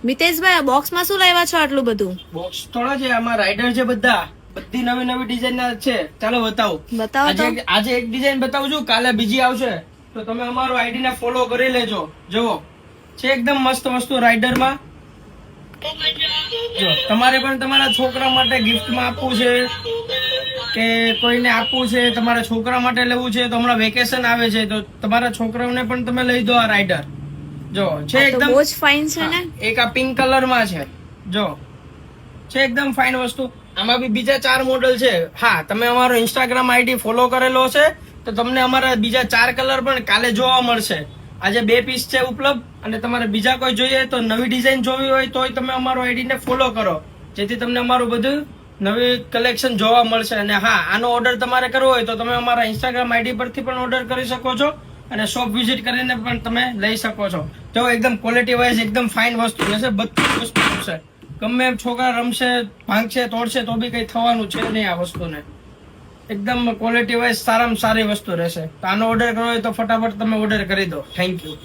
મિતેશભાઈ આ બોક્સમાં શું લાવ્યા છો આટલું બધું? બોક્સ થોડા છે, આમાં રાઇડર છે બધા, બધી નવી નવી ડિઝાઇન ના છે. ચાલો બતાવો. બતાવો તો. આજે એક ડિઝાઇન બતાવું છું, કાલે બીજી આવશે, તો તમે અમારો આઈડી ને ફોલો કરી લેજો. જુઓ છે એકદમ મસ્ત વસ્તુ રાઇડર માં. જો તમારે પણ તમારા છોકરા માટે ગિફ્ટમાં આપવું છે કે કોઈને આપવું છે, તમારા છોકરા માટે લેવું છે, તો હમણાં વેકેશન આવે છે તો તમારા છોકરાઓને પણ તમે લઈ દો આ રાઇડર. જો છે એકદમ બહુ જ ફાઇન છે ને. એક આ પિંક કલર માં છે. જો છે એકદમ ફાઇન વસ્તુ. આમાં બી બીજા 4 મોડલ છે. હા, તમે અમારો ઇન્સ્ટાગ્રામ આઈડી ફોલો કરેલો છે તો તમને અમારા બીજા 4 કલર પણ કાલે જોવા મળશે. આજે 2 પીસ છે ઉપલબ્ધ, અને તમારે બીજા કોઈ જોઈએ તો નવી ડિઝાઇન જોવી હોય તોય તમે અમારો આઈડી ને ફોલો કરો, જેથી તમને અમારું બધું નવી કલેક્શન જોવા મળશે. અને હા, આનો ઓર્ડર તમારે કરવો હોય તો તમે અમારા ઇન્સ્ટાગ્રામ આઈડી પરથી પણ ઓર્ડર કરી શકો છો, અને શોપ વિઝિટ કરીને પણ તમે લઈ શકો છો. તો એકદમ ક્વોલિટી વાઇઝ એકદમ ફાઇન વસ્તુ રહેશે, બધી વસ્તુ રહેશે. ગમે એમ છોકરા રમશે, ભાંગશે, તોડશે તો બી કઈ થવાનું છે નહીં આ વસ્તુને. એકદમ ક્વોલિટી વાઇઝ સારામાં સારી વસ્તુ રહેશે. તો આનો ઓર્ડર કરવો હોય તો ફટાફટ તમે ઓર્ડર કરી દો. Thank you.